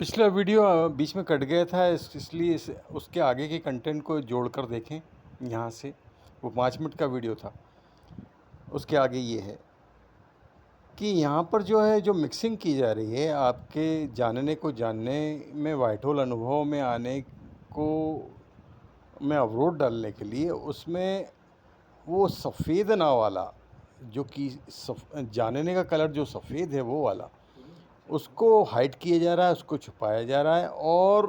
पिछला वीडियो बीच में कट गया था इसलिए उसके आगे के कंटेंट को जोड़कर देखें यहाँ से। वो 5 मिनट का वीडियो था। उसके आगे ये है कि यहाँ पर जो मिक्सिंग की जा रही है आपके जानने में, व्हाइट होल अनुभव में आने को में अवरोध डालने के लिए, उसमें वो सफ़ेदना वाला जो कि जानने का कलर जो सफ़ेद है वो वाला, उसको हाइड किया जा रहा है, उसको छुपाया जा रहा है और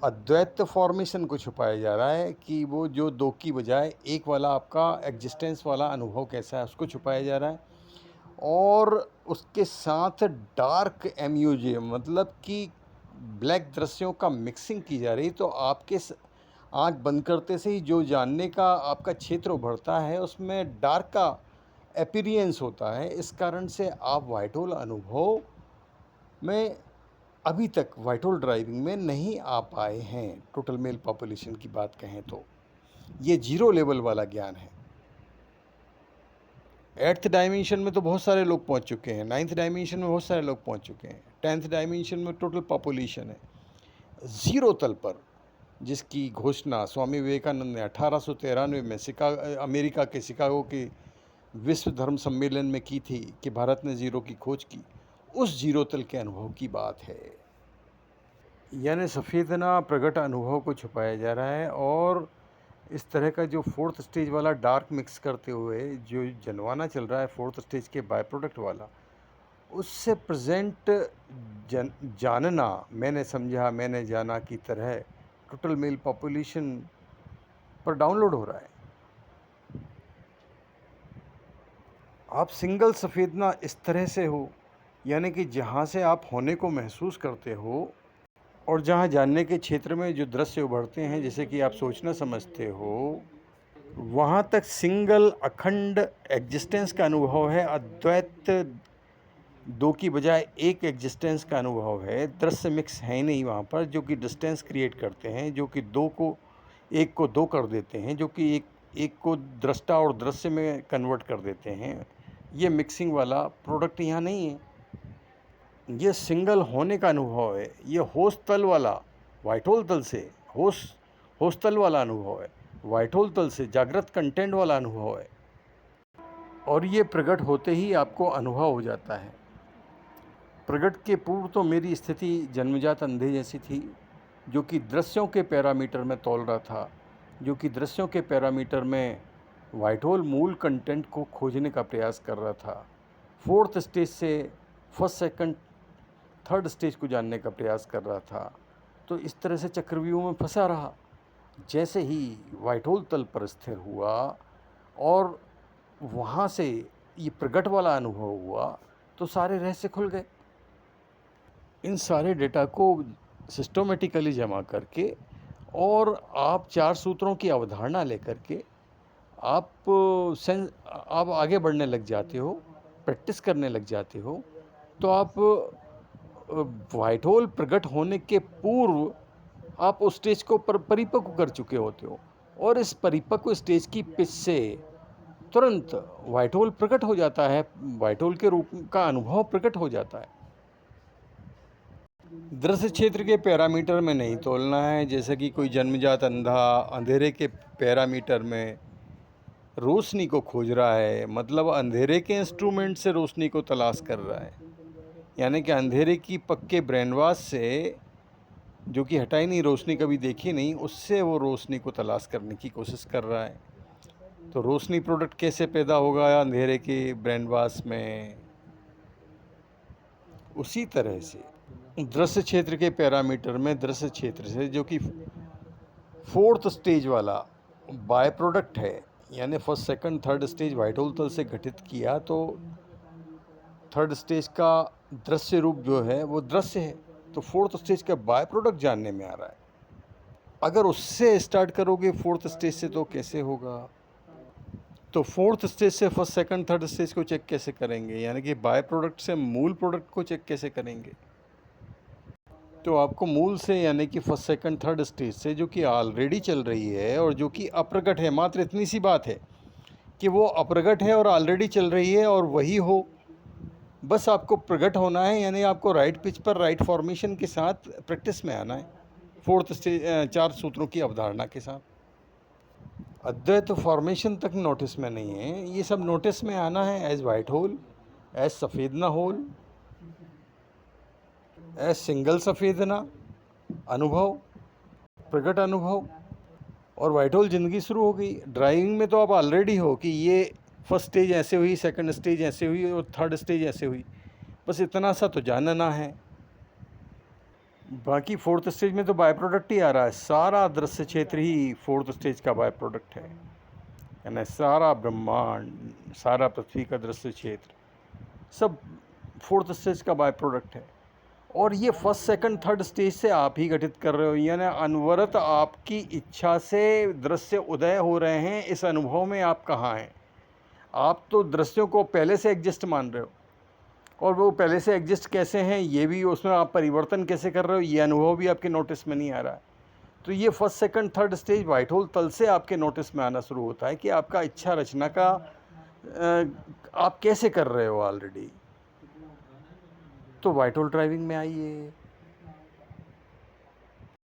अद्वैत फॉर्मेशन को छुपाया जा रहा है कि वो जो दो की बजाय एक वाला आपका एग्जिस्टेंस वाला अनुभव कैसा है उसको छुपाया जा रहा है। और उसके साथ डार्क एमयूजे मतलब कि ब्लैक दृश्यों का मिक्सिंग की जा रही। तो आपके आँख बंद करते से ही जो जानने का आपका क्षेत्र उभरता है उसमें डार्क का अपीयरेंस होता है। इस कारण से आप व्हाइट होल अनुभव में अभी तक व्हाइट होल ड्राइविंग में नहीं आ पाए हैं। टोटल मेल पॉपुलेशन की बात कहें तो ये 0 लेवल वाला ज्ञान है। 8th डायमेंशन में तो बहुत सारे लोग पहुंच चुके हैं, 9th डायमेंशन में बहुत सारे लोग पहुंच चुके हैं, 10th डायमेंशन में टोटल पॉपुलेशन है। 0 तल पर जिसकी घोषणा स्वामी विवेकानंद ने 1893 में अमेरिका के शिकागो के विश्व धर्म सम्मेलन में की थी कि भारत ने 0 की खोज की, उस 0 तल के अनुभव की बात है। यानी सफ़ेदना प्रगट अनुभव को छुपाया जा रहा है और इस तरह का जो 4th स्टेज वाला डार्क मिक्स करते हुए जो जनवाना चल रहा है 4th स्टेज के बाय प्रोडक्ट वाला, उससे प्रेजेंट जानना, मैंने समझा मैंने जाना की तरह टोटल मेल पॉपुलेशन पर डाउनलोड हो रहा है। आप सिंगल सफ़ेदना इस तरह से हो, यानी कि जहाँ से आप होने को महसूस करते हो और जहाँ जानने के क्षेत्र में जो दृश्य उभरते हैं, जैसे कि आप सोचना समझते हो, वहाँ तक सिंगल अखंड एग्जिस्टेंस का अनुभव है। अद्वैत दो की बजाय एक एग्जिस्टेंस का अनुभव है। दृश्य मिक्स है ही नहीं वहाँ पर, जो कि डिस्टेंस क्रिएट करते हैं, जो कि एक को दो कर देते हैं, जो कि एक को दृष्टा और दृश्य में कन्वर्ट कर देते हैं। ये मिक्सिंग वाला प्रोडक्ट यहाँ नहीं है। ये सिंगल होने का अनुभव है। ये होश तल वाला, व्हाइट होल तल से होश तल वाला अनुभव है, व्हाइट होल तल से जागृत कंटेंट वाला अनुभव है। और ये प्रकट होते ही आपको अनुभव हो जाता है। प्रकट के पूर्व तो मेरी स्थिति जन्मजात अंधे जैसी थी, जो कि दृश्यों के पैरामीटर में तौल रहा था, जो कि दृश्यों के पैरामीटर में व्हाइट होल मूल कंटेंट को खोजने का प्रयास कर रहा था। 4th स्टेज से 1st, 2nd, 3rd स्टेज को जानने का प्रयास कर रहा था। तो इस तरह से चक्रव्यूह में फंसा रहा। जैसे ही व्हाइट होल तल पर स्थिर हुआ और वहाँ से ये प्रगट वाला अनुभव हुआ, तो सारे रहस्य खुल गए। इन सारे डेटा को सिस्टमेटिकली जमा करके और आप 4 सूत्रों की अवधारणा लेकर के आप आगे बढ़ने लग जाते हो, प्रैक्टिस करने लग जाते हो। तो आप व्हाइट होल प्रकट होने के पूर्व आप उस स्टेज को परिपक्व कर चुके होते हो और इस परिपक्व स्टेज की पिच से तुरंत व्हाइट होल प्रकट हो जाता है, व्हाइट होल के रूप का अनुभव प्रकट हो जाता है। दृश्य क्षेत्र के पैरामीटर में नहीं तोलना है, जैसे कि कोई जन्मजात अंधा अंधेरे के पैरामीटर में रोशनी को खोज रहा है, मतलब अंधेरे के इंस्ट्रूमेंट से रोशनी को तलाश कर रहा है। यानी कि अंधेरे की पक्के ब्रेनवास से, जो कि हटाई नहीं, रोशनी कभी देखी नहीं, उससे वो रोशनी को तलाश करने की कोशिश कर रहा है। तो रोशनी प्रोडक्ट कैसे पैदा होगा अंधेरे के ब्रेनवास में? उसी तरह से दृश्य क्षेत्र के पैरामीटर में दृश्य क्षेत्र से, जो कि 4th स्टेज वाला बाय प्रोडक्ट है, यानी 1st, 2nd, 3rd stage white hole तल से गठित किया, तो 3rd स्टेज का दृश्य रूप जो है वो दृश्य है। तो 4th स्टेज का बाय प्रोडक्ट जानने में आ रहा है। अगर उससे स्टार्ट करोगे 4th स्टेज से तो कैसे होगा? तो 4th स्टेज से 1st, 2nd, 3rd स्टेज को चेक कैसे करेंगे? यानी कि बाय प्रोडक्ट से मूल प्रोडक्ट को चेक कैसे करेंगे? तो आपको मूल से, यानी कि 1st, 2nd, 3rd स्टेज से, जो कि ऑलरेडी चल रही है और जो कि अप्रगट है, मात्र इतनी सी बात है कि वो अप्रगट है और ऑलरेडी चल रही है और वही हो, बस आपको प्रकट होना है, यानी आपको राइट पिच पर राइट फॉर्मेशन के साथ प्रैक्टिस में आना है, 4th स्टेज 4 सूत्रों की अवधारणा के साथ। अद्वैत तो फॉर्मेशन तक नोटिस में नहीं है, ये सब नोटिस में आना है एज वाइट होल, एज सफ़ेदना होल, एज सिंगल सफ़ेदना अनुभव, प्रकट अनुभव, और वाइट होल ज़िंदगी शुरू हो गई। ड्राइविंग में तो आप ऑलरेडी हो कि ये फर्स्ट स्टेज ऐसे हुई, सेकंड स्टेज ऐसे हुई और थर्ड स्टेज ऐसे हुई, बस इतना सा तो जानना है। बाकी 4th स्टेज में तो बाय प्रोडक्ट ही आ रहा है, सारा दृश्य क्षेत्र ही 4th स्टेज का बाय प्रोडक्ट है, यानी सारा ब्रह्मांड, सारा पृथ्वी का दृश्य क्षेत्र सब 4th स्टेज का बाय प्रोडक्ट है। और ये फर्स्ट सेकंड थर्ड स्टेज से आप ही गठित कर रहे हो, यानी अनवरत आपकी इच्छा से दृश्य उदय हो रहे हैं। इस अनुभव में आप कहाँ हैं? आप तो दृश्यों को पहले से एग्जिस्ट मान रहे हो, और वो पहले से एग्जिस्ट कैसे हैं, ये भी, उसमें आप परिवर्तन कैसे कर रहे हो, ये अनुभव भी आपके नोटिस में नहीं आ रहा है। तो ये first second third stage white hole तल से आपके नोटिस में आना शुरू होता है कि आपका इच्छा रचना का आप कैसे कर रहे हो ऑलरेडी। तो वाइट होल ड्राइविंग में आइए।